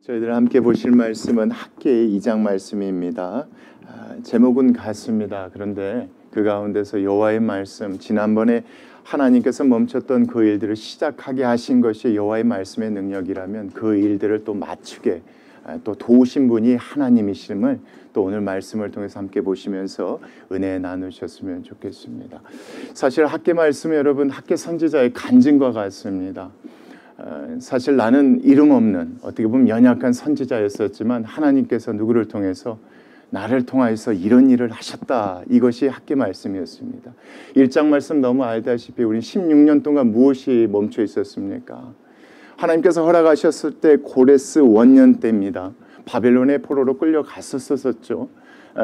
저희들 함께 보실 말씀은 학개의 2장 말씀입니다. 제목은 같습니다. 그런데 그 가운데서 여호와의 말씀, 지난번에 하나님께서 멈췄던 그 일들을 시작하게 하신 것이 여호와의 말씀의 능력이라면 그 일들을 또 맞추게 또 도우신 분이 하나님이심을 또 오늘 말씀을 통해서 함께 보시면서 은혜 나누셨으면 좋겠습니다. 사실 학개 말씀은 여러분 학개 선지자의 간증과 같습니다. 사실 나는 이름 없는 어떻게 보면 연약한 선지자였었지만 하나님께서 누구를 통해서 나를 통하여서 이런 일을 하셨다. 이것이 학개 말씀이었습니다. 1장 말씀 너무 알다시피 우리 16년 동안 무엇이 멈춰 있었습니까? 하나님께서 허락하셨을 때 고레스 원년 때입니다. 바벨론의 포로로 끌려갔었었죠.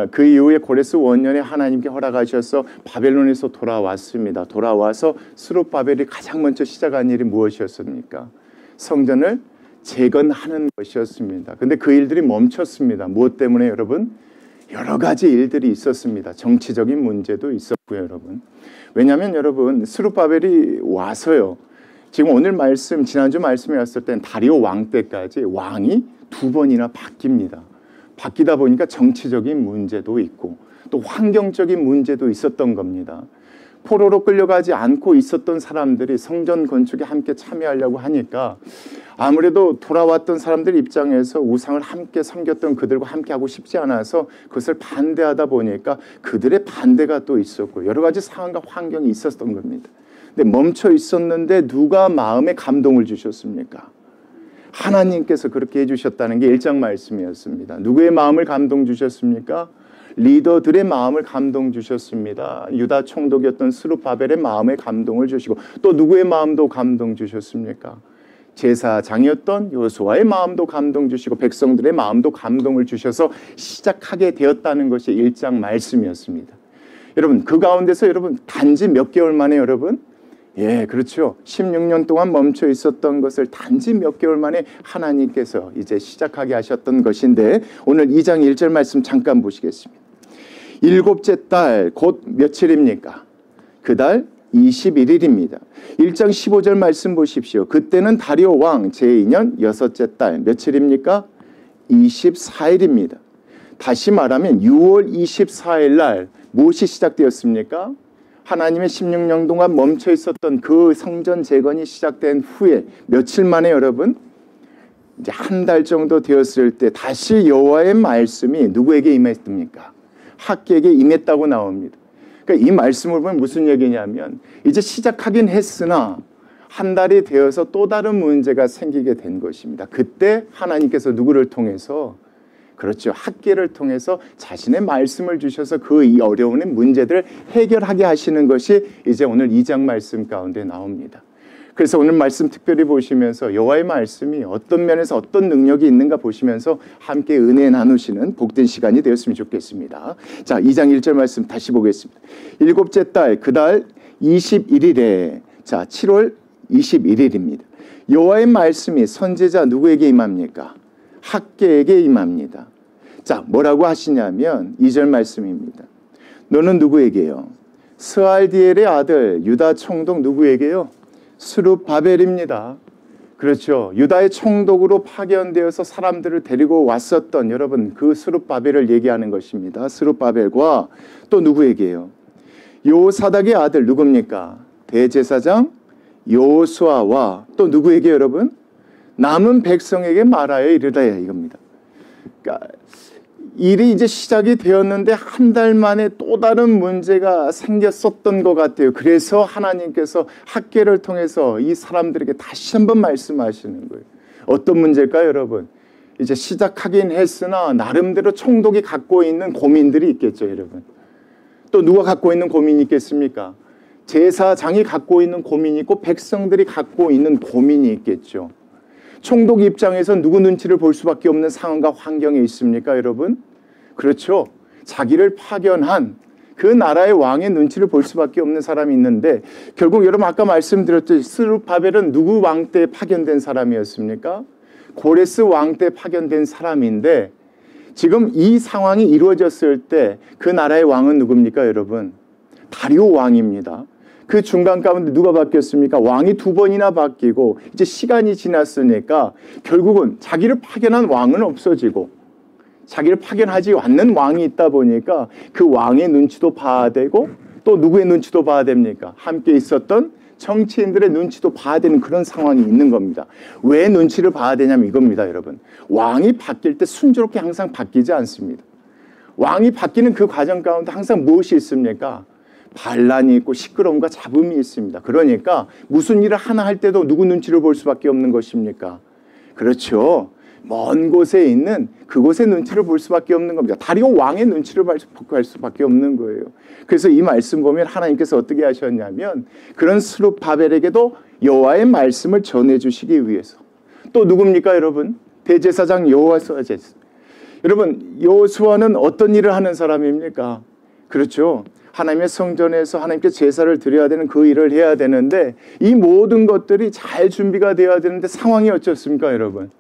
그 이후에 고레스 원년에 하나님께 허락하셔서 바벨론에서 돌아왔습니다. 돌아와서 스룹바벨이 가장 먼저 시작한 일이 무엇이었습니까? 성전을 재건하는 것이었습니다. 근데 그 일들이 멈췄습니다. 무엇 때문에 여러분? 여러 가지 일들이 있었습니다. 정치적인 문제도 있었고요, 여러분. 왜냐하면 여러분 스룹바벨이 와서요. 지금 오늘 말씀, 지난주 말씀에 왔을 땐 다리오 왕 때까지 왕이 2번이나 바뀝니다. 바뀌다 보니까 정치적인 문제도 있고 또 환경적인 문제도 있었던 겁니다. 포로로 끌려가지 않고 있었던 사람들이 성전 건축에 함께 참여하려고 하니까 아무래도 돌아왔던 사람들 입장에서 우상을 함께 섬겼던 그들과 함께 하고 싶지 않아서 그것을 반대하다 보니까 그들의 반대가 또 있었고 여러 가지 상황과 환경이 있었던 겁니다. 근데 멈춰 있었는데 누가 마음에 감동을 주셨습니까? 하나님께서 그렇게 해주셨다는 게 1장 말씀이었습니다. 누구의 마음을 감동 주셨습니까? 리더들의 마음을 감동 주셨습니다. 유다 총독이었던 스룹바벨의 마음에 감동을 주시고 또 누구의 마음도 감동 주셨습니까? 제사장이었던 여호수아의 마음도 감동 주시고 백성들의 마음도 감동을 주셔서 시작하게 되었다는 것이 1장 말씀이었습니다. 여러분 그 가운데서 여러분 단지 몇 개월 만에 여러분 그렇죠. 16년 동안 멈춰 있었던 것을 단지 몇 개월 만에 하나님께서 이제 시작하게 하셨던 것인데 오늘 2장 1절 말씀 잠깐 보시겠습니다. 7째 달 곧 며칠입니까? 그 달 21일입니다. 1장 15절 말씀 보십시오. 그때는 다리오 왕 제2년 6째 달 며칠입니까? 24일입니다. 다시 말하면 6월 24일 날 무엇이 시작되었습니까? 하나님의 16년 동안 멈춰 있었던 그 성전 재건이 시작된 후에 며칠 만에 여러분 이제 한 달 정도 되었을 때 다시 여호와의 말씀이 누구에게 임했습니까? 학개에게 임했다고 나옵니다. 그러니까 이 말씀을 보면 무슨 얘기냐면 이제 시작하긴 했으나 한 달이 되어서 또 다른 문제가 생기게 된 것입니다. 그때 하나님께서 누구를 통해서 그렇죠. 학개를 통해서 자신의 말씀을 주셔서 그 이 어려운 문제들을 해결하게 하시는 것이 이제 오늘 2장 말씀 가운데 나옵니다. 그래서 오늘 말씀 특별히 보시면서 여호와의 말씀이 어떤 면에서 어떤 능력이 있는가 보시면서 함께 은혜 나누시는 복된 시간이 되었으면 좋겠습니다. 자, 2장 1절 말씀 다시 보겠습니다. 7째 달 그 달 21일에 자 7월 21일입니다. 여호와의 말씀이 선지자 누구에게 임합니까? 학개에게 임합니다. 자, 뭐라고 하시냐면 2절 말씀입니다. 너는 누구에게요? 스알디엘의 아들 유다 총독 누구에게요? 스룹바벨입니다. 그렇죠. 유다의 총독으로 파견되어서 사람들을 데리고 왔었던 여러분 그 스룹바벨을 얘기하는 것입니다. 스룹바벨과 또 누구에게요? 요사닥의 아들 누굽니까? 대제사장 여호수아와 또 누구에게 여러분? 남은 백성에게 말하여 이르라 이겁니다. 그러니까 일이 이제 시작이 되었는데 한 달 만에 또 다른 문제가 생겼었던 것 같아요. 그래서 하나님께서 학개를 통해서 이 사람들에게 다시 한번 말씀하시는 거예요. 어떤 문제일까요, 여러분? 이제 시작하긴 했으나 나름대로 총독이 갖고 있는 고민들이 있겠죠, 여러분. 또 누가 갖고 있는 고민이 있겠습니까? 제사장이 갖고 있는 고민이 있고 백성들이 갖고 있는 고민이 있겠죠. 총독 입장에서 누구 눈치를 볼 수밖에 없는 상황과 환경에 있습니까, 여러분? 그렇죠. 자기를 파견한 그 나라의 왕의 눈치를 볼 수밖에 없는 사람이 있는데 결국 여러분 아까 말씀드렸듯이 스룹바벨은 누구 왕 때 파견된 사람이었습니까? 고레스 왕 때 파견된 사람인데 지금 이 상황이 이루어졌을 때 그 나라의 왕은 누굽니까, 여러분? 다리오 왕입니다. 그 중간 가운데 누가 바뀌었습니까? 왕이 2번이나 바뀌고 이제 시간이 지났으니까 결국은 자기를 파견한 왕은 없어지고 자기를 파견하지 않는 왕이 있다 보니까 그 왕의 눈치도 봐야 되고 또 누구의 눈치도 봐야 됩니까? 함께 있었던 정치인들의 눈치도 봐야 되는 그런 상황이 있는 겁니다. 왜 눈치를 봐야 되냐면 이겁니다, 여러분. 왕이 바뀔 때 순조롭게 항상 바뀌지 않습니다. 왕이 바뀌는 그 과정 가운데 항상 무엇이 있습니까? 반란이 있고 시끄러움과 잡음이 있습니다. 그러니까 무슨 일을 하나 할 때도 누구 눈치를 볼 수밖에 없는 것입니까? 그렇죠. 먼 곳에 있는 그곳의 눈치를 볼 수밖에 없는 겁니다. 다리오 왕의 눈치를 볼 수밖에 없는 거예요. 그래서 이 말씀 보면 하나님께서 어떻게 하셨냐면 그런 스룹바벨에게도 여호와의 말씀을 전해주시기 위해서 또 누굽니까 여러분? 대제사장 여호수아. 여러분 여호수아는 어떤 일을 하는 사람입니까? 그렇죠. 하나님의 성전에서 하나님께 제사를 드려야 되는 그 일을 해야 되는데 이 모든 것들이 잘 준비가 되어야 되는데 상황이 어떻습니까 여러분?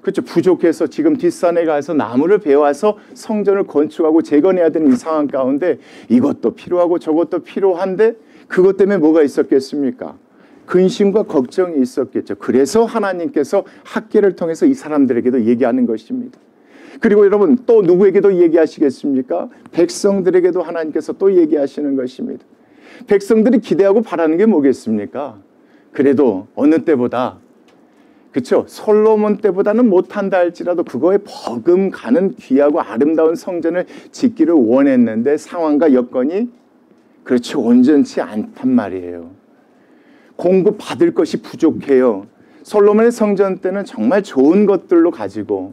그렇죠. 부족해서 지금 뒷산에 가서 나무를 베어와서 성전을 건축하고 재건해야 되는 이 상황 가운데 이것도 필요하고 저것도 필요한데 그것 때문에 뭐가 있었겠습니까? 근심과 걱정이 있었겠죠. 그래서 하나님께서 학계를 통해서 이 사람들에게도 얘기하는 것입니다. 그리고 여러분 또 누구에게도 얘기하시겠습니까? 백성들에게도 하나님께서 또 얘기하시는 것입니다. 백성들이 기대하고 바라는 게 뭐겠습니까? 그래도 어느 때보다 그렇죠. 솔로몬 때보다는 못한다 할지라도 그거에 버금가는 귀하고 아름다운 성전을 짓기를 원했는데 상황과 여건이 그렇죠. 온전치 않단 말이에요. 공급받을 것이 부족해요. 솔로몬의 성전 때는 정말 좋은 것들로 가지고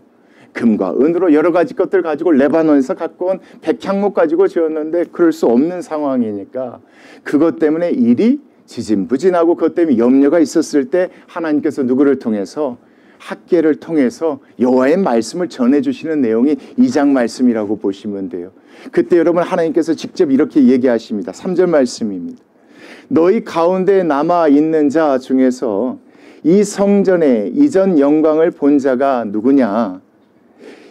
금과 은으로 여러 가지 것들 가지고 레바논에서 갖고 온 백향목 가지고 지었는데 그럴 수 없는 상황이니까 그것 때문에 일이 지진부진하고 그것 때문에 염려가 있었을 때 하나님께서 누구를 통해서 학계를 통해서 여호와의 말씀을 전해주시는 내용이 2장 말씀이라고 보시면 돼요. 그때 여러분 하나님께서 직접 이렇게 얘기하십니다. 3절 말씀입니다. 너희 가운데 남아있는 자 중에서 이 성전의 이전 영광을 본 자가 누구냐?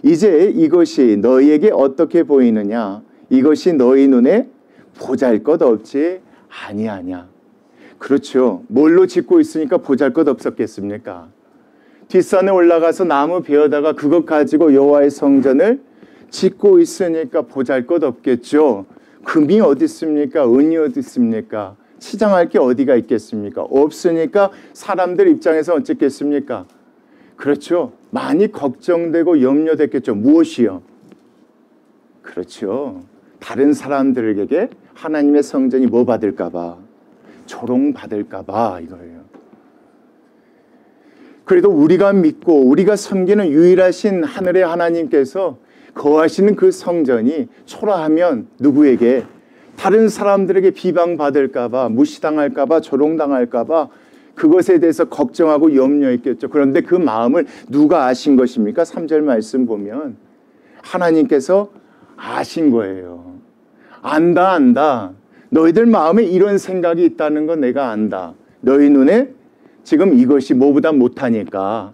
이제 이것이 너희에게 어떻게 보이느냐? 이것이 너희 눈에 보잘것없지 아니하냐? 그렇죠. 뭘로 짓고 있으니까 보잘것없었겠습니까? 뒷산에 올라가서 나무 베어다가 그것 가지고 여호와의 성전을 짓고 있으니까 보잘것없겠죠. 금이 어디 있습니까? 은이 어디 있습니까? 치장할 게 어디가 있겠습니까? 없으니까 사람들 입장에서 어쨌겠습니까? 그렇죠. 많이 걱정되고 염려됐겠죠. 무엇이요? 그렇죠. 다른 사람들에게 하나님의 성전이 뭐 받을까 봐. 조롱받을까 봐 이거예요. 그래도 우리가 믿고 우리가 섬기는 유일하신 하늘의 하나님께서 거하시는 그 성전이 초라하면 누구에게 다른 사람들에게 비방받을까 봐 무시당할까 봐 조롱당할까 봐 그것에 대해서 걱정하고 염려했겠죠. 그런데 그 마음을 누가 아신 것입니까? 3절 말씀 보면 하나님께서 아신 거예요. 안다. 너희들 마음에 이런 생각이 있다는 건 내가 안다. 너희 눈에 지금 이것이 뭐보다 못하니까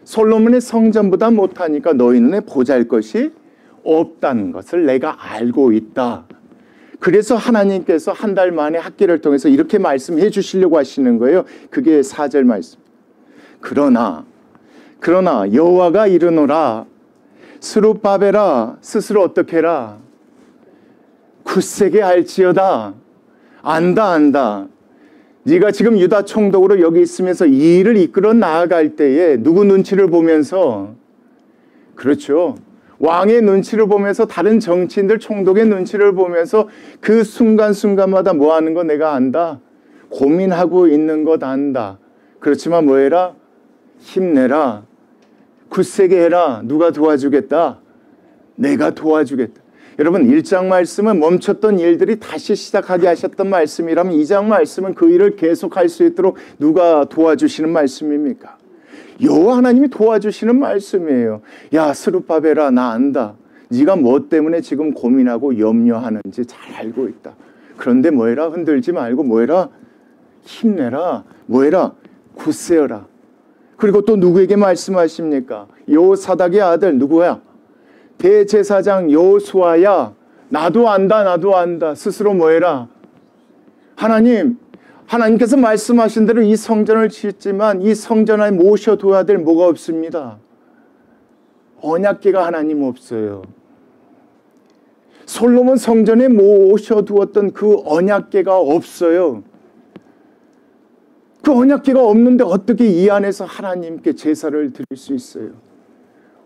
솔로몬의 성전보다 못하니까 너희 눈에 보잘것이 없다는 것을 내가 알고 있다. 그래서 하나님께서 한 달 만에 학계를 통해서 이렇게 말씀해 주시려고 하시는 거예요. 그게 4절 말씀. 그러나 여호와가 이르노라 스룹바벨아 스스로 어떻게 해라 굳세게 할지어다. 안다. 네가 지금 유다 총독으로 여기 있으면서 이 일을 이끌어 나아갈 때에 누구 눈치를 보면서 그렇죠. 왕의 눈치를 보면서 다른 정치인들 총독의 눈치를 보면서 그 순간순간마다 뭐 하는 거 내가 안다. 고민하고 있는 것 안다. 그렇지만 뭐 해라? 힘내라. 굳세게 해라. 누가 도와주겠다? 내가 도와주겠다. 여러분 1장 말씀은 멈췄던 일들이 다시 시작하게 하셨던 말씀이라면 2장 말씀은 그 일을 계속할 수 있도록 누가 도와주시는 말씀입니까? 여호와 하나님이 도와주시는 말씀이에요. 야 스룹바벨아 나 안다. 네가 뭐 때문에 지금 고민하고 염려하는지 잘 알고 있다. 그런데 뭐해라? 흔들지 말고 뭐해라? 힘내라. 뭐해라? 굳세어라. 그리고 또 누구에게 말씀하십니까? 여호사닥의 아들 누구야? 대제사장 여호수아야. 나도 안다. 스스로 뭐해라? 하나님께서 말씀하신 대로 이 성전을 짓지만 이 성전 안에 모셔둬야 될 뭐가 없습니다. 언약궤가 하나님 없어요. 솔로몬 성전에 모셔두었던 그 언약궤가 없어요. 그 언약궤가 없는데 어떻게 이 안에서 하나님께 제사를 드릴 수 있어요?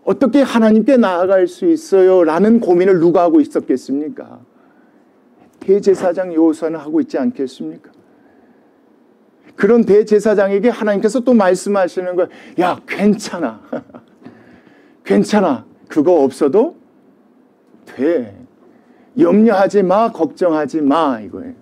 어떻게 하나님께 나아갈 수 있어요? 라는 고민을 누가 하고 있었겠습니까? 대제사장 여호수아는 하고 있지 않겠습니까? 그런 대제사장에게 하나님께서 또 말씀하시는 거예요. 야, 괜찮아. 괜찮아. 그거 없어도 돼. 염려하지 마. 걱정하지 마. 이거예요.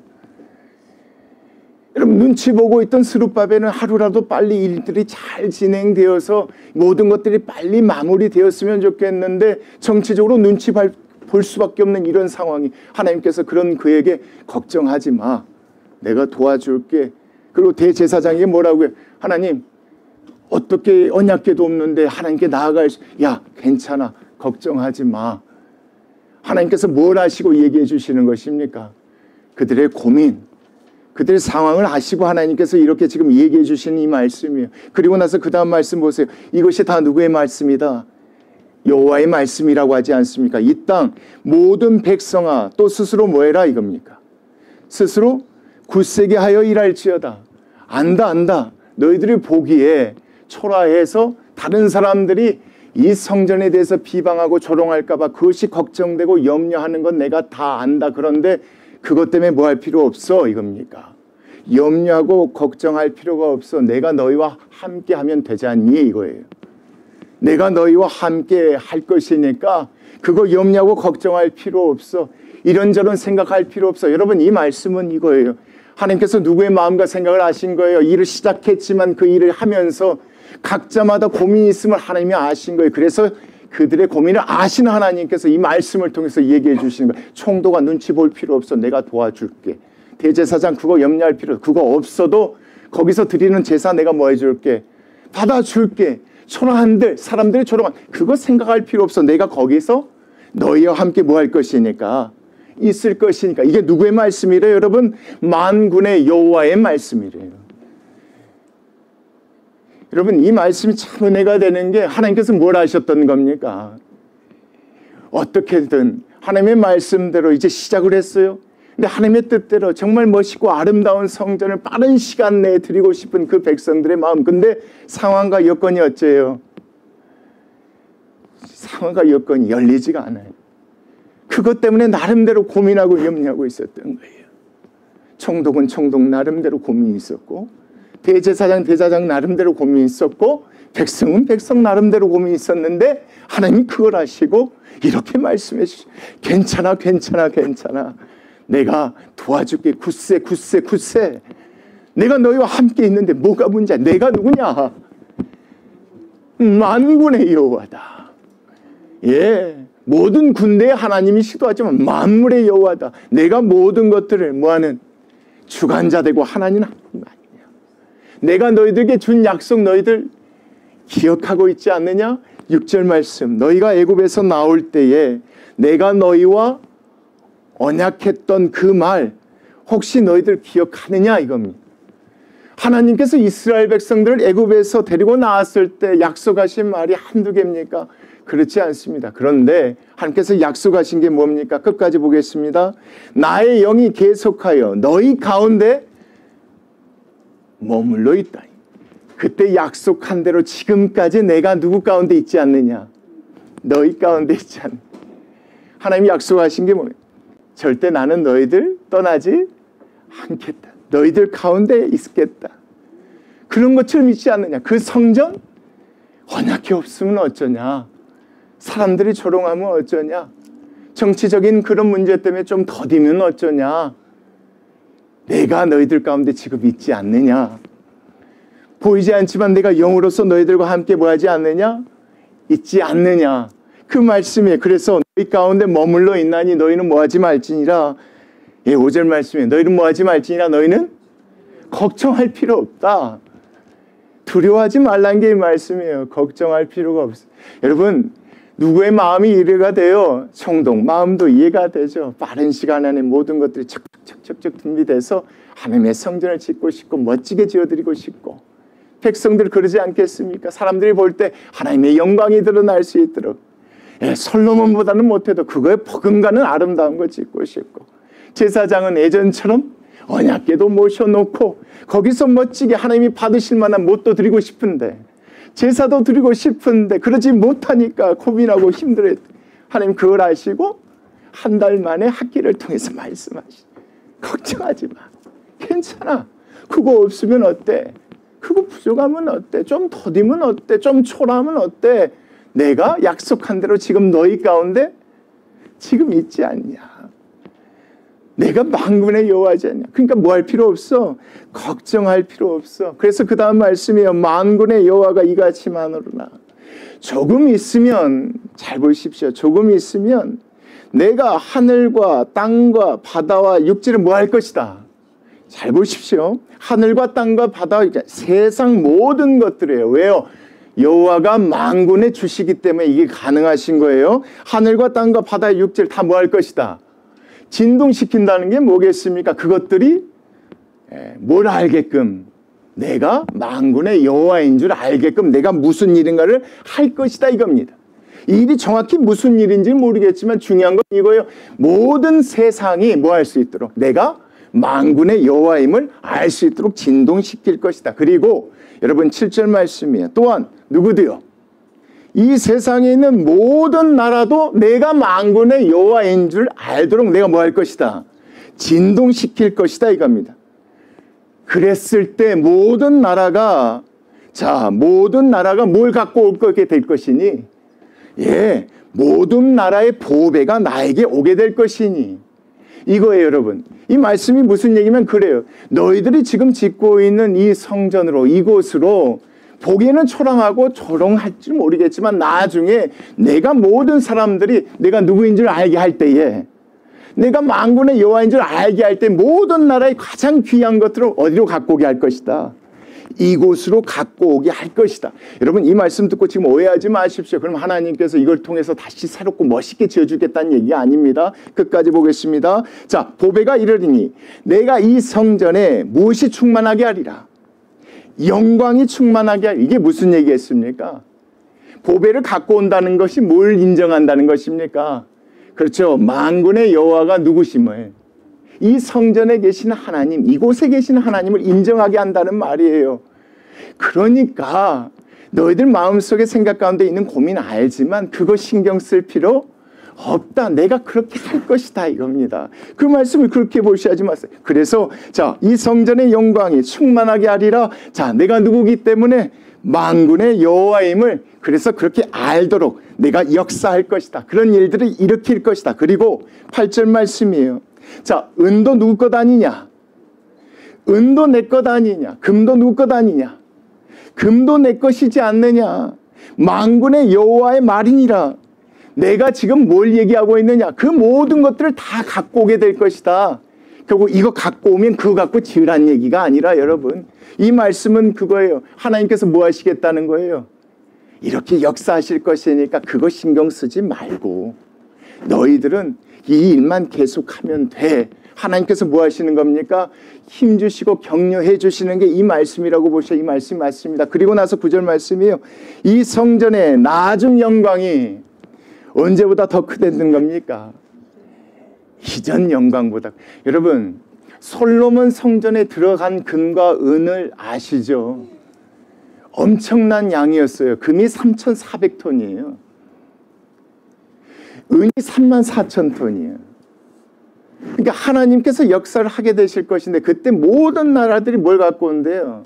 여러분, 눈치 보고 있던 스룹바벨은 하루라도 빨리 일들이 잘 진행되어서 모든 것들이 빨리 마무리되었으면 좋겠는데 정치적으로 눈치 볼 수밖에 없는 이런 상황이, 하나님께서 그런 그에게 걱정하지 마. 내가 도와줄게. 그리고 대제사장이 뭐라고 해요? 하나님, 어떻게 언약궤도 없는데 하나님께 나아갈 수, 야, 괜찮아. 걱정하지 마. 하나님께서 뭘 하시고 얘기해 주시는 것입니까? 그들의 고민, 그들의 상황을 아시고 하나님께서 이렇게 지금 얘기해 주시는 이 말씀이에요. 그리고 나서 그 다음 말씀 보세요. 이것이 다 누구의 말씀이다? 여호와의 말씀이라고 하지 않습니까? 이 땅 모든 백성아 또 스스로 뭐해라 이겁니까? 스스로 굳세게 하여 일할지어다. 안다. 너희들이 보기에 초라해서 다른 사람들이 이 성전에 대해서 비방하고 조롱할까 봐 그것이 걱정되고 염려하는 건 내가 다 안다. 그런데 그것 때문에 뭐 할 필요 없어 이겁니까? 염려하고 걱정할 필요가 없어. 내가 너희와 함께 하면 되지 않니 이거예요. 내가 너희와 함께 할 것이니까 그거 염려하고 걱정할 필요 없어. 이런저런 생각할 필요 없어. 여러분, 이 말씀은 이거예요. 하나님께서 누구의 마음과 생각을 아신 거예요. 일을 시작했지만 그 일을 하면서 각자마다 고민이 있음을 하나님이 아신 거예요. 그래서 그들의 고민을 아시는 하나님께서 이 말씀을 통해서 얘기해 주시는 거예요. 총독아, 눈치 볼 필요 없어. 내가 도와줄게. 대제사장, 그거 염려할 필요 없어. 그거 없어도 거기서 드리는 제사 내가 뭐 해줄게? 받아줄게. 초라한들, 사람들이 초라한, 그거 생각할 필요 없어. 내가 거기서 너희와 함께 뭐 할 것이니까, 있을 것이니까. 이게 누구의 말씀이래요, 여러분? 만군의 여호와의 말씀이래요. 여러분, 이 말씀이 참 은혜가 되는 게, 하나님께서 뭘 하셨던 겁니까? 어떻게든 하나님의 말씀대로 이제 시작을 했어요. 근데 하나님의 뜻대로 정말 멋있고 아름다운 성전을 빠른 시간 내에 드리고 싶은 그 백성들의 마음. 근데 상황과 여건이 어째요? 상황과 여건이 열리지가 않아요. 그것 때문에 나름대로 고민하고 염려하고 있었던 거예요. 총독은 총독 나름대로 고민이 있었고, 대제사장 나름대로 고민이 있었고, 백성은 백성 나름대로 고민이 있었는데 하나님이 그걸 아시고 이렇게 말씀해 주시죠. 괜찮아. 내가 도와줄게. 굳세. 내가 너희와 함께 있는데 뭐가 문제야? 내가 누구냐? 만군의 여호와다. 예, 모든 군대에 하나님이 시도하지만 만물의 여호와다. 내가 모든 것들을 뭐하는 주관자 되고 하나님 아니냐. 내가 너희들에게 준 약속 너희들 기억하고 있지 않느냐? 6절 말씀. 너희가 애굽에서 나올 때에 내가 너희와 언약했던 그 말 혹시 너희들 기억하느냐 이겁니다. 하나님께서 이스라엘 백성들을 애굽에서 데리고 나왔을 때 약속하신 말이 한두 개입니까? 그렇지 않습니다. 그런데 하나님께서 약속하신 게 뭡니까? 끝까지 보겠습니다. 나의 영이 계속하여 너희 가운데 머물러 있다. 그때 약속한 대로 지금까지 내가 누구 가운데 있지 않느냐? 너희 가운데 있지 않느냐? 하나님이 약속하신 게 뭐예요? 절대 나는 너희들 떠나지 않겠다. 너희들 가운데 있겠다. 그런 것처럼 있지 않느냐? 그 성전 언약이 없으면 어쩌냐? 사람들이 조롱하면 어쩌냐? 정치적인 그런 문제 때문에 좀 더디면 어쩌냐? 내가 너희들 가운데 지금 있지 않느냐? 보이지 않지만 내가 영으로서 너희들과 함께 뭐하지 않느냐? 있지 않느냐? 그 말씀에 그래서 너희 가운데 머물러 있나니 너희는 뭐하지 말지니라. 예, 5절 말씀에 너희는 뭐하지 말지니라. 너희는 걱정할 필요 없다. 두려워하지 말라는 게 이 말씀이에요. 걱정할 필요가 없어요. 여러분, 누구의 마음이 이해가 돼요? 청동, 마음도 이해가 되죠. 빠른 시간 안에 모든 것들이 척척척척 준비돼서 하나님의 성전을 짓고 싶고 멋지게 지어드리고 싶고, 백성들 그러지 않겠습니까? 사람들이 볼 때 하나님의 영광이 드러날 수 있도록, 솔로몬보다는 못해도 그거에 버금가는 아름다운 거 짓고 싶고, 제사장은 예전처럼 언약궤도 모셔놓고 거기서 멋지게 하나님이 받으실 만한 못도 드리고 싶은데, 제사도 드리고 싶은데 그러지 못하니까 고민하고 힘들어요. 하나님 그걸 아시고 한 달 만에 학기를 통해서 말씀하시죠. 걱정하지 마. 괜찮아. 그거 없으면 어때? 그거 부족하면 어때? 좀 더디면 어때? 좀 초라하면 어때? 내가 약속한 대로 지금 너희 가운데 지금 있지 않냐? 내가 만군의 여호와지 않냐? 그러니까 뭐 할 필요 없어. 걱정할 필요 없어. 그래서 그 다음 말씀이에요. 만군의 여호와가 이같이 마노로나. 조금 있으면, 잘 보십시오. 조금 있으면 내가 하늘과 땅과 바다와 육지를 뭐 할 것이다. 잘 보십시오. 하늘과 땅과 바다와 세상 모든 것들이에요. 왜요? 여호와가 만군의 주시기 때문에 이게 가능하신 거예요. 하늘과 땅과 바다의 육지를 다 뭐 할 것이다. 진동시킨다는 게 뭐겠습니까? 그것들이 뭘 알게끔, 내가 만군의 여호와인 줄 알게끔 내가 무슨 일인가를 할 것이다 이겁니다. 이 일이 정확히 무슨 일인지 모르겠지만 중요한 건 이거예요. 모든 세상이 뭐 할 수 있도록, 내가 만군의 여호와임을 알 수 있도록 진동시킬 것이다. 그리고 여러분 7절 말씀이에요. 또한 누구도요? 이 세상에 있는 모든 나라도 내가 만군의 여호와인 줄 알도록 내가 뭐 할 것이다. 진동시킬 것이다 이겁니다. 그랬을 때 모든 나라가, 모든 나라가 뭘 갖고 올 거게 될 것이니, 모든 나라의 보배가 나에게 오게 될 것이니, 이거예요 여러분. 이 말씀이 무슨 얘기면 그래요. 너희들이 지금 짓고 있는 이 성전으로, 이곳으로 보기에는 초롱하고 조롱할지 모르겠지만 나중에 내가 모든 사람들이 내가 누구인 줄 알게 할 때에, 내가 만군의 여호와인 줄 알게 할 때 모든 나라의 가장 귀한 것들을 어디로 갖고 오게 할 것이다. 이곳으로 갖고 오게 할 것이다. 여러분 이 말씀 듣고 지금 오해하지 마십시오. 그럼 하나님께서 이걸 통해서 다시 새롭고 멋있게 지어주겠다는 얘기가 아닙니다. 끝까지 보겠습니다. 자, 보배가 이르리니 내가 이 성전에 무엇이 충만하게 하리라. 영광이 충만하게 하리라. 이게 무슨 얘기겠습니까? 보배를 갖고 온다는 것이 뭘 인정한다는 것입니까? 그렇죠. 만군의 여호와가 누구심을, 이 성전에 계신 하나님, 이곳에 계신 하나님을 인정하게 한다는 말이에요. 그러니까 너희들 마음속에 생각 가운데 있는 고민 알지만 그거 신경 쓸 필요 없다. 내가 그렇게 할 것이다 이겁니다. 그 말씀을 그렇게 보시하지 마세요. 그래서 이 성전의 영광이 충만하게 하리라. 내가 누구기 때문에 만군의 여호와임을 그래서 그렇게 알도록 내가 역사할 것이다. 그런 일들을 일으킬 것이다. 그리고 8절 말씀이에요. 은도 누구 것 아니냐? 은도 내 것 아니냐? 금도 누구 것 아니냐? 금도 내 것이지 않느냐? 만군의 여호와의 말이니라. 내가 지금 뭘 얘기하고 있느냐? 그 모든 것들을 다 갖고 오게 될 것이다. 결국 이거 갖고 오면 그거 갖고 지으란 얘기가 아니라 여러분, 이 말씀은 그거예요. 하나님께서 뭐 하시겠다는 거예요? 이렇게 역사하실 것이니까 그거 신경 쓰지 말고 너희들은 이 일만 계속하면 돼. 하나님께서 뭐 하시는 겁니까? 힘주시고 격려해 주시는 게 이 말씀이라고 보셔. 이 말씀이 맞습니다. 그리고 나서 9절 말씀이에요. 이 성전의 나중 영광이 언제보다 더 크다는 겁니까? 이전 영광보다. 여러분, 솔로몬 성전에 들어간 금과 은을 아시죠? 엄청난 양이었어요. 금이 3,400톤이에요. 은이 34,000톤이에요. 그러니까 하나님께서 역사를 하게 되실 것인데 그때 모든 나라들이 뭘 갖고 온대요?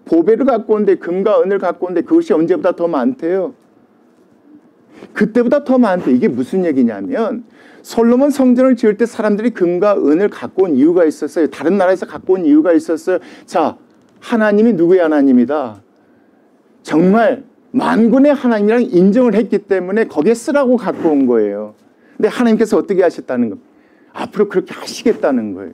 보배를 갖고 온대, 금과 은을 갖고 온대. 그것이 언제보다 더 많대요. 그때보다 더 많대. 이게 무슨 얘기냐면 솔로몬 성전을 지을 때 사람들이 금과 은을 갖고 온 이유가 있었어요. 다른 나라에서 갖고 온 이유가 있었어요. 하나님이 누구의 하나님이다? 정말 만군의 하나님이랑 인정을 했기 때문에 거기에 쓰라고 갖고 온 거예요. 근데 하나님께서 어떻게 하셨다는 겁니까? 앞으로 그렇게 하시겠다는 거예요.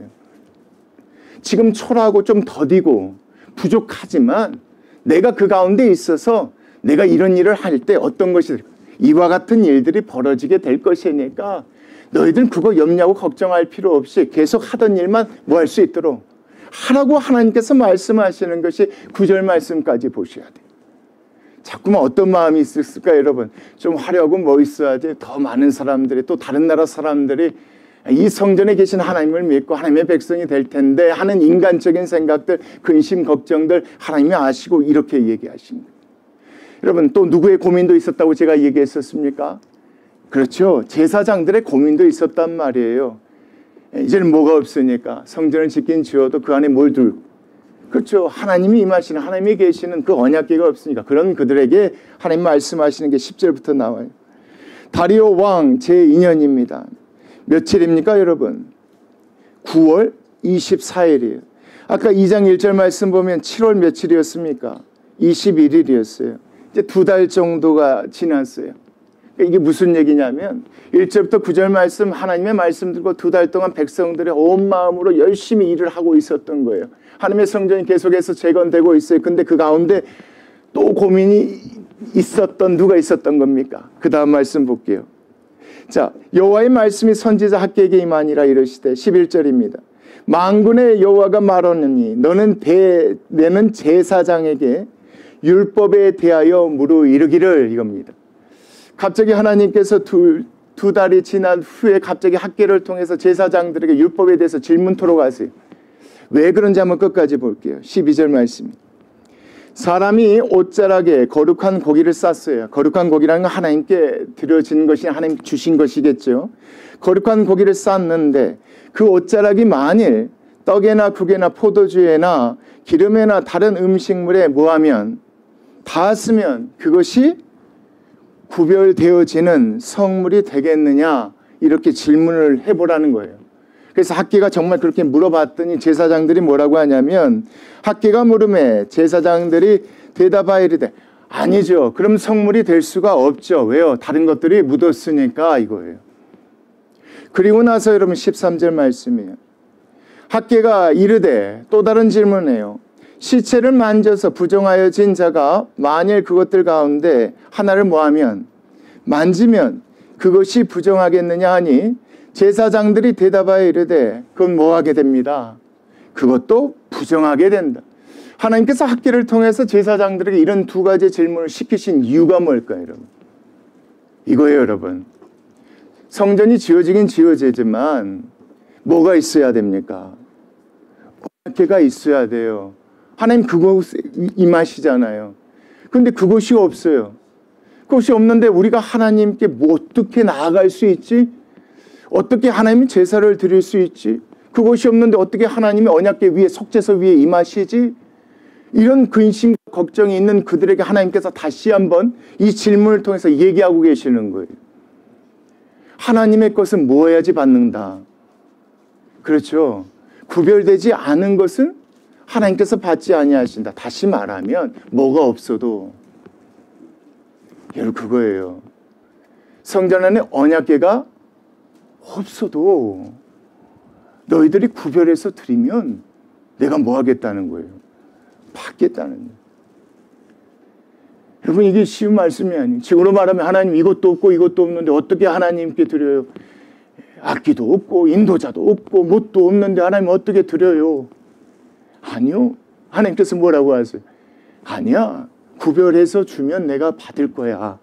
지금 초라하고 좀 더디고 부족하지만 내가 그 가운데 있어서 내가 이런 일을 할 때 어떤 것이 이와 같은 일들이 벌어지게 될 것이니까 너희들 그거 염려하고 걱정할 필요 없이 계속 하던 일만 뭐 할 수 있도록 하라고 하나님께서 말씀하시는 것이 9절 말씀까지 보셔야 돼요. 자꾸만 어떤 마음이 있을까요, 여러분? 좀 하려고 뭐 있어야 돼. 더 많은 사람들이, 또 다른 나라 사람들이 이 성전에 계신 하나님을 믿고 하나님의 백성이 될 텐데 하는 인간적인 생각들, 근심, 걱정들 하나님이 아시고 이렇게 얘기하십니다. 여러분, 또 누구의 고민도 있었다고 제가 얘기했었습니까? 그렇죠. 제사장들의 고민도 있었단 말이에요. 이제는 뭐가 없으니까 성전을 짓긴 지어도 그 안에 뭘 둘, 그렇죠. 하나님이 임하시는, 하나님이 계시는 그 언약궤가 없으니까 그런 그들에게 하나님 말씀하시는 게 10절부터 나와요. 다리오 왕 제2년입니다. 며칠입니까, 여러분? 9월 24일이에요. 아까 2장 1절 말씀 보면 7월 며칠이었습니까? 21일이었어요. 이제 2달 정도가 지났어요. 이게 무슨 얘기냐면 1절부터 9절 말씀, 하나님의 말씀 들고 2달 동안 백성들의 온 마음으로 열심히 일을 하고 있었던 거예요. 하나님의 성전이 계속해서 재건되고 있어요. 근데 그 가운데 또 고민이 있었던, 누가 있었던 겁니까? 그 다음 말씀 볼게요. 자, 여호와의 말씀이 선지자 학개에게 임하니라 이르시되 11절입니다. 만군의 여호와가 말하느니 너는 제사장에게 율법에 대하여 물어 이르기를, 이겁니다. 갑자기 하나님께서 두 달이 지난 후에 갑자기 학개를 통해서 제사장들에게 율법에 대해서 질문토록 하세요. 왜 그런지 한번 끝까지 볼게요. 12절 말씀. 사람이 옷자락에 거룩한 고기를 쌌어요. 거룩한 고기라는 건 하나님께 드려진 것이, 하나님 주신 것이겠죠. 거룩한 고기를 쌌는데 그 옷자락이 만일 떡에나 국에나 포도주에나 기름에나 다른 음식물에 뭐하면 닿았으면 그것이 구별되어지는 성물이 되겠느냐, 이렇게 질문을 해보라는 거예요. 그래서 학개가 정말 그렇게 물어봤더니 제사장들이 뭐라고 하냐면, 학개가 물음에 제사장들이 대답하이르되 아니죠. 그럼 성물이 될 수가 없죠. 왜요? 다른 것들이 묻었으니까, 이거예요. 그리고 나서 여러분 13절 말씀이에요. 학개가 이르되 또 다른 질문이에요. 시체를 만져서 부정하여진 자가 만일 그것들 가운데 하나를 뭐하면, 만지면 그것이 부정하겠느냐 하니 제사장들이 대답하여 이르되 그건 뭐하게 됩니다. 그것도 부정하게 된다. 하나님께서 학개를 통해서 제사장들에게 이런 두 가지 질문을 시키신 이유가 뭘까요, 여러분? 이거예요, 여러분. 성전이 지어지긴 지어지지만 뭐가 있어야 됩니까? 학개가 있어야 돼요. 하나님 그곳에 임하시잖아요. 그런데 그것이 없어요. 그것이 없는데 우리가 하나님께 뭐 어떻게 나아갈 수 있지? 어떻게 하나님이 제사를 드릴 수 있지? 그것이 없는데 어떻게 하나님이 언약궤 위에, 속죄소 위에 임하시지? 이런 근심, 걱정이 있는 그들에게 하나님께서 다시 한번 이 질문을 통해서 얘기하고 계시는 거예요. 하나님의 것은 뭐 해야지 받는다. 그렇죠. 구별되지 않은 것은 하나님께서 받지 아니하신다. 다시 말하면 뭐가 없어도, 여러분 그거예요. 성전 안에 언약궤가 없어도 너희들이 구별해서 드리면 내가 뭐 하겠다는 거예요? 받겠다는 거예요. 여러분 이게 쉬운 말씀이 아니에요. 지금으로 말하면 하나님 이것도 없고 이것도 없는데 어떻게 하나님께 드려요? 악기도 없고 인도자도 없고 뭣도 없는데 하나님 어떻게 드려요? 아니요. 하나님께서 뭐라고 하세요? 아니야. 구별해서 주면 내가 받을 거야.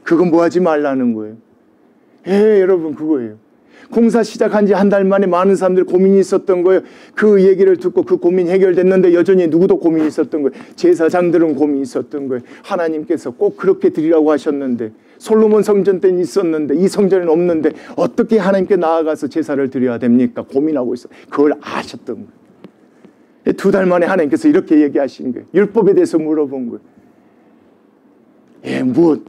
그건 뭐 하지 말라는 거예요. 여러분 그거예요. 공사 시작한 지 한 달 만에 많은 사람들이 고민이 있었던 거예요. 그 얘기를 듣고 그 고민이 해결됐는데 여전히 누구도 고민이 있었던 거예요. 제사장들은 고민이 있었던 거예요. 하나님께서 꼭 그렇게 드리라고 하셨는데, 솔로몬 성전 때는 있었는데 이 성전은 없는데 어떻게 하나님께 나아가서 제사를 드려야 됩니까? 고민하고 있어. 그걸 아셨던 거예요. 2달 만에 하나님께서 이렇게 얘기하신 거예요. 율법에 대해서 물어본 거예요. 무엇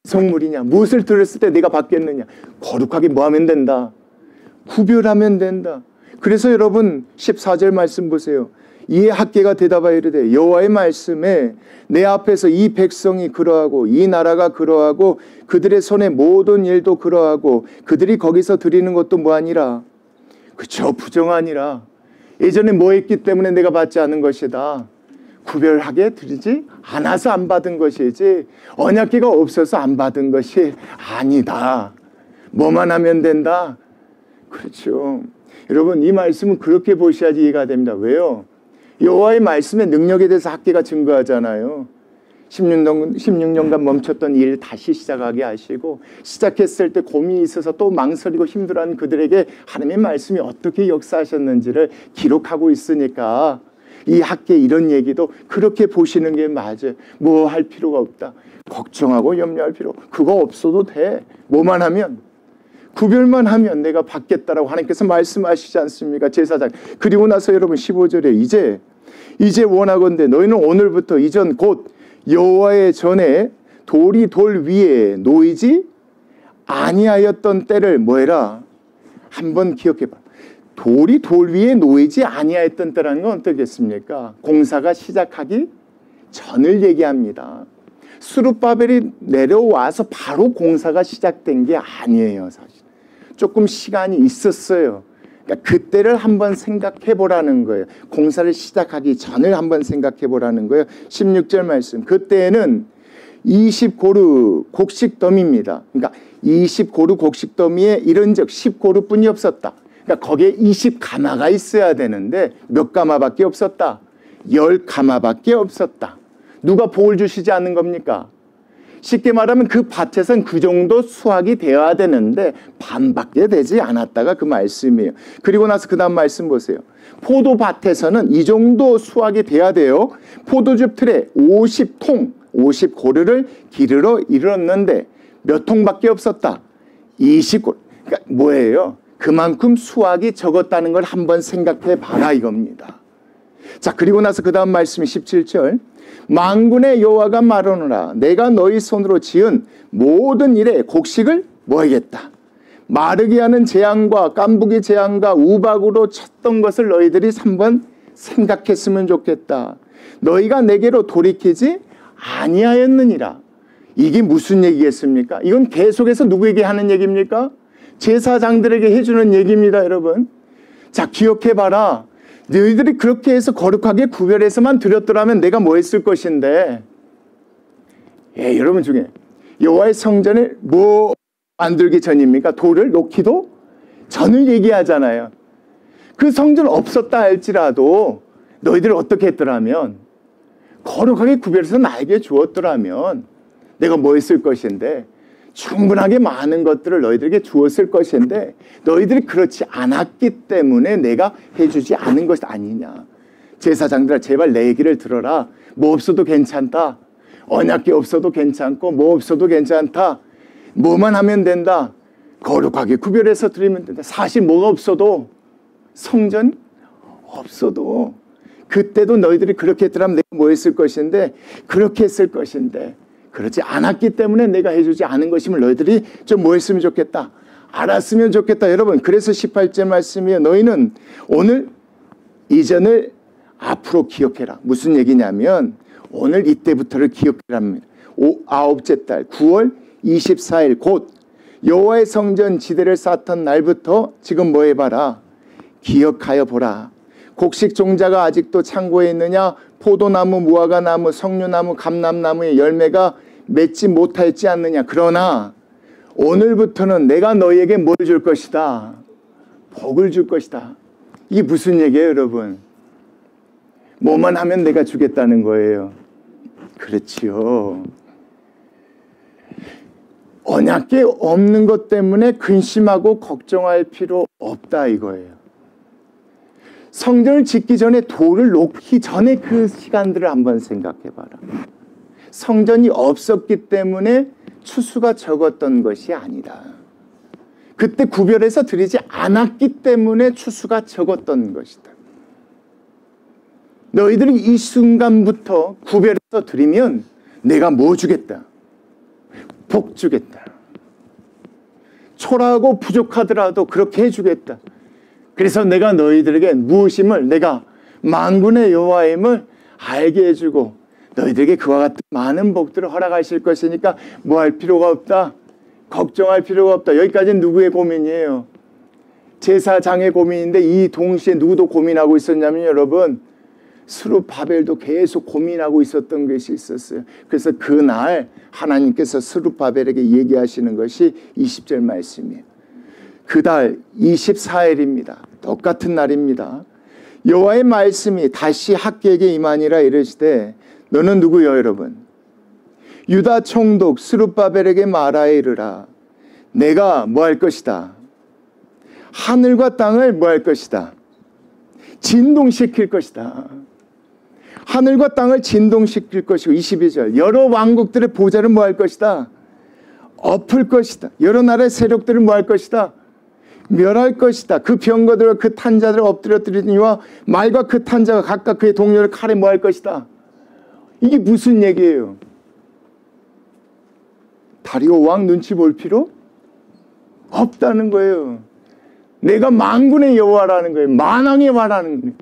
성물이냐? 무엇을 드렸을 때 내가 받겠느냐? 거룩하게 뭐 하면 된다? 구별하면 된다. 그래서 여러분 14절 말씀 보세요. 이에 학개가 대답하여 이르되 여호와의 말씀에 내 앞에서 이 백성이 그러하고 이 나라가 그러하고 그들의 손의 모든 일도 그러하고 그들이 거기서 드리는 것도 뭐하니라? 그저 부정하니라. 예전에 뭐 했기 때문에 내가 받지 않은 것이다. 구별하게 드리지 않아서 안 받은 것이지 언약궤가 없어서 안 받은 것이 아니다. 뭐만 하면 된다. 그렇죠. 여러분 이 말씀은 그렇게 보셔야지 이해가 됩니다. 왜요? 여호와의 말씀의 능력에 대해서 학계가 증거하잖아요. 16년간 멈췄던 일 다시 시작하게 하시고 시작했을 때 고민이 있어서 또 망설이고 힘들어하는 그들에게 하나님의 말씀이 어떻게 역사하셨는지를 기록하고 있으니까 이 학계 이런 얘기도 그렇게 보시는 게 맞아요. 뭐 할 필요가 없다. 걱정하고 염려할 필요 그거 없어도 돼. 뭐만 하면 구별만 하면 내가 받겠다라고 하나님께서 말씀하시지 않습니까? 제사장. 그리고 나서 여러분 15절에 이제 원하건대 너희는 오늘부터 이전 곧 여호와의 전에 돌이 돌 위에 놓이지 아니하였던 때를 뭐해라? 한번 기억해봐. 돌이 돌 위에 놓이지 아니하였던 때라는 건 어떻겠습니까? 공사가 시작하기 전을 얘기합니다. 스룹바벨이 내려와서 바로 공사가 시작된 게 아니에요. 사실 조금 시간이 있었어요. 그러니까 그때를 한번 생각해 보라는 거예요. 공사를 시작하기 전을 한번 생각해 보라는 거예요. 16절 말씀. 그때는 20고루 곡식더미입니다. 그러니까 20고루 곡식더미에 이런 적 10고루뿐이 없었다. 그러니까 거기에 20가마가 있어야 되는데 몇 가마밖에 없었다. 10가마밖에 없었다. 누가 복을 주시지 않는 겁니까? 쉽게 말하면 그 밭에선 그 정도 수확이 되어야 되는데 반밖에 되지 않았다가 그 말씀이에요. 그리고 나서 그 다음 말씀 보세요. 포도밭에서는 이 정도 수확이 돼야 돼요. 포도즙 틀에 50통 50고루를 기르러 이르렀는데 몇 통밖에 없었다. 20고루. 그러니까 뭐예요? 그만큼 수확이 적었다는 걸 한번 생각해 봐라 이겁니다. 자, 그리고 나서 그 다음 말씀이 17절. 만군의 여호와가 말하노라. 내가 너희 손으로 지은 모든 일에 곡식을 뭐하겠다. 마르게 하는 재앙과 깐부기 재앙과 우박으로 쳤던 것을 너희들이 한번 생각했으면 좋겠다. 너희가 내게로 돌이키지 아니하였느니라. 이게 무슨 얘기겠습니까? 이건 계속해서 누구에게 하는 얘기입니까? 제사장들에게 해주는 얘기입니다, 여러분. 자, 기억해봐라. 너희들이 그렇게 해서 거룩하게 구별해서만 드렸더라면 내가 뭐 했을 것인데. 여러분 중에 여호와의 성전을 뭐 만들기 전입니까? 돌을 놓기도 전을 얘기하잖아요. 그 성전 없었다 할지라도 너희들이 어떻게 했더라면 거룩하게 구별해서 나에게 주었더라면 내가 뭐 했을 것인데 충분하게 많은 것들을 너희들에게 주었을 것인데 너희들이 그렇지 않았기 때문에 내가 해주지 않은 것이 아니냐. 제사장들아 제발 내 얘기를 들어라. 뭐 없어도 괜찮다. 언약궤 없어도 괜찮고 뭐 없어도 괜찮다. 뭐만 하면 된다. 거룩하게 구별해서 드리면 된다. 사실 뭐가 없어도 성전 없어도 그때도 너희들이 그렇게 했더라면 내가 뭐 했을 것인데 그렇게 했을 것인데 그렇지 않았기 때문에 내가 해주지 않은 것임을 너희들이 좀 뭐 했으면 좋겠다. 알았으면 좋겠다. 여러분 그래서 18절 말씀이에요. 너희는 오늘 이전을 앞으로 기억해라. 무슨 얘기냐면 오늘 이때부터를 기억해랍니다. 아홉째 달 9월 24일 곧 여호와의 성전 지대를 쌓던 날부터 지금 뭐 해봐라. 기억하여 보라. 곡식 종자가 아직도 창고에 있느냐. 포도나무, 무화과나무, 석류나무, 감람나무의 열매가 맺지 못하였지 않느냐. 그러나 오늘부터는 내가 너희에게 뭘 줄 것이다. 복을 줄 것이다. 이게 무슨 얘기예요, 여러분? 뭐만 하면 내가 주겠다는 거예요. 그렇지요. 언약궤 없는 것 때문에 근심하고 걱정할 필요 없다 이거예요. 성전을 짓기 전에 돌을 놓기 전에 그 시간들을 한번 생각해 봐라. 성전이 없었기 때문에 추수가 적었던 것이 아니다. 그때 구별해서 드리지 않았기 때문에 추수가 적었던 것이다. 너희들이 이 순간부터 구별해서 드리면 내가 뭐 주겠다. 복 주겠다. 초라하고 부족하더라도 그렇게 해주겠다. 그래서 내가 너희들에게 무엇임을 내가 만군의 여호와임을 알게 해주고 너희들에게 그와 같은 많은 복들을 허락하실 것이니까 뭐 할 필요가 없다. 걱정할 필요가 없다. 여기까지는 누구의 고민이에요? 제사장의 고민인데 이 동시에 누구도 고민하고 있었냐면 여러분 스룹바벨도 계속 고민하고 있었던 것이 있었어요. 그래서 그날 하나님께서 스룹바벨에게 얘기하시는 것이 20절 말씀이에요. 그달 24일입니다. 똑같은 날입니다. 여호와의 말씀이 다시 학개에게 임하니라 이르시되 너는 누구요 여러분? 유다 총독 스룹바벨에게 말하여 이르라. 내가 뭐 할 것이다? 하늘과 땅을 뭐 할 것이다? 진동시킬 것이다. 하늘과 땅을 진동시킬 것이고 22절 여러 왕국들의 보좌를 뭐 할 것이다? 엎을 것이다. 여러 나라의 세력들을 뭐 할 것이다? 멸할 것이다. 그 병거들과 그 탄자들을 엎드려뜨리니와 말과 그 탄자가 각각 그의 동료를 칼에 뭐 할 것이다. 이게 무슨 얘기예요? 다리오 왕 눈치 볼 필요 없다는 거예요. 내가 만군의 여호와라는 거예요. 만왕의 와라는 거예요.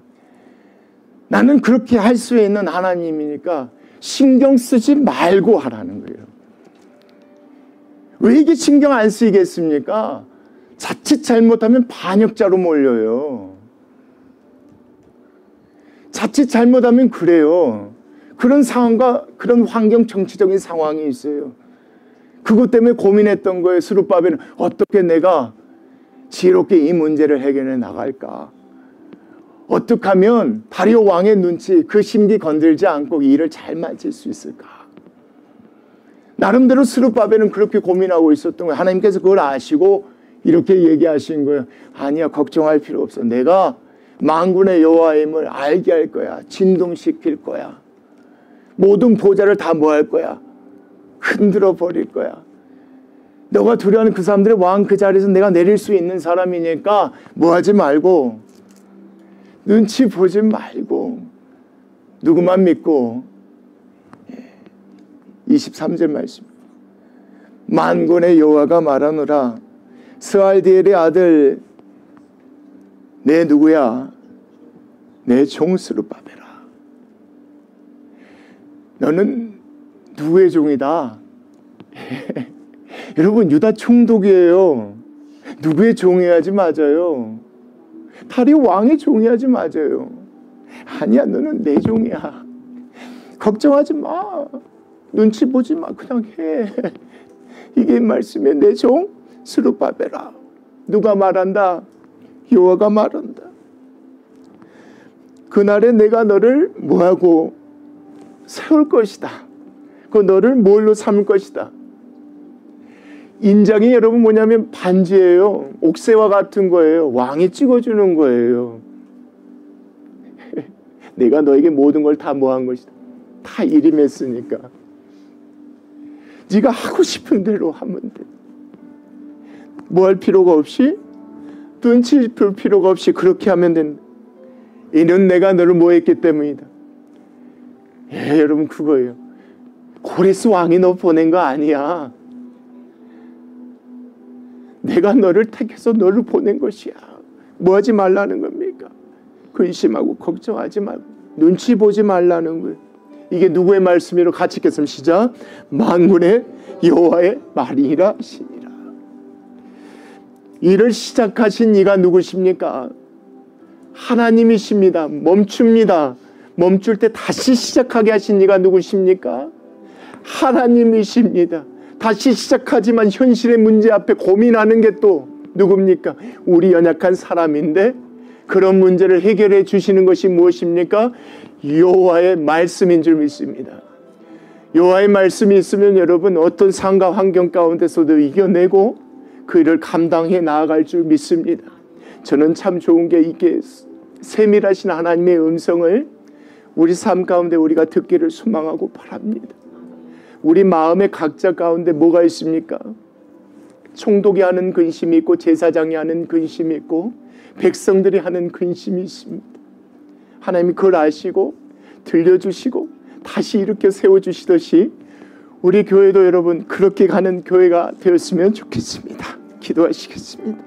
나는 그렇게 할 수 있는 하나님이니까 신경 쓰지 말고 하라는 거예요. 왜 이게 신경 안 쓰이겠습니까? 자칫 잘못하면 반역자로 몰려요. 자칫 잘못하면 그래요. 그런 상황과 그런 환경 정치적인 상황이 있어요. 그것 때문에 고민했던 거예요. 스룹바벨은 어떻게 내가 지혜롭게 이 문제를 해결해 나갈까? 어떻게 하면 다리오 왕의 눈치 그 심기 건들지 않고 이 일을 잘 마칠 수 있을까? 나름대로 스룹바벨은 그렇게 고민하고 있었던 거예요. 하나님께서 그걸 아시고 이렇게 얘기하신 거예요. 아니야, 걱정할 필요 없어. 내가 만군의 여호와임을 알게 할 거야. 진동시킬 거야. 모든 보좌를 다 뭐 할 거야? 흔들어 버릴 거야. 너가 두려워하는 그 사람들의 왕 그 자리에서 내가 내릴 수 있는 사람이니까 뭐 하지 말고 눈치 보지 말고 누구만 믿고 23절 말씀 만군의 여호와가 말하노라 스알디엘의 아들 내 누구야? 내 종 스룹바벨아. 너는 누구의 종이다? 여러분 유다 총독이에요. 누구의 종이야지 맞아요. 다리오 왕의 종이야지 맞아요. 아니야, 너는 내 종이야. 걱정하지 마. 눈치 보지 마. 그냥 해. 이게 말씀에 내 종 스룹바벨아. 누가 말한다? 여호와가 말한다. 그날에 내가 너를 뭐하고 세울 것이다. 그 너를 뭘로 삼을 것이다. 인장이 여러분 뭐냐면 반지예요. 옥새와 같은 거예요. 왕이 찍어주는 거예요. 내가 너에게 모든 걸 다 뭐 한 것이다. 다 일임했으니까. 네가 하고 싶은 대로 하면 돼. 뭐 할 필요가 없이 눈치 볼 필요가 없이 그렇게 하면 된다. 이는 내가 너를 뭐 했기 때문이다. 예, 여러분 그거예요. 고레스 왕이 너 보낸 거 아니야. 내가 너를 택해서 너를 보낸 것이야. 뭐 하지 말라는 겁니까? 근심하고 걱정하지 말고 눈치 보지 말라는 거예요. 이게 누구의 말씀이로 같이 읽겠습니다. 시작. 만군의 여호와의 말이라 하시니라. 일을 시작하신 이가 누구십니까? 하나님이십니다. 멈춥니다. 멈출 때 다시 시작하게 하신 이가 누구십니까? 하나님이십니다. 다시 시작하지만 현실의 문제 앞에 고민하는 게 또 누굽니까? 우리 연약한 사람인데 그런 문제를 해결해 주시는 것이 무엇입니까? 여호와의 말씀인 줄 믿습니다. 여호와의 말씀이 있으면 여러분 어떤 상과 환경 가운데서도 이겨내고 그 일을 감당해 나아갈 줄 믿습니다. 저는 참 좋은 게 이게 세밀하신 하나님의 음성을 우리 삶 가운데 우리가 듣기를 소망하고 바랍니다. 우리 마음의 각자 가운데 뭐가 있습니까? 총독이 하는 근심이 있고 제사장이 하는 근심이 있고 백성들이 하는 근심이 있습니다. 하나님이 그걸 아시고 들려주시고 다시 일으켜 세워주시듯이 우리 교회도 여러분 그렇게 가는 교회가 되었으면 좋겠습니다. 기도하시겠습니다.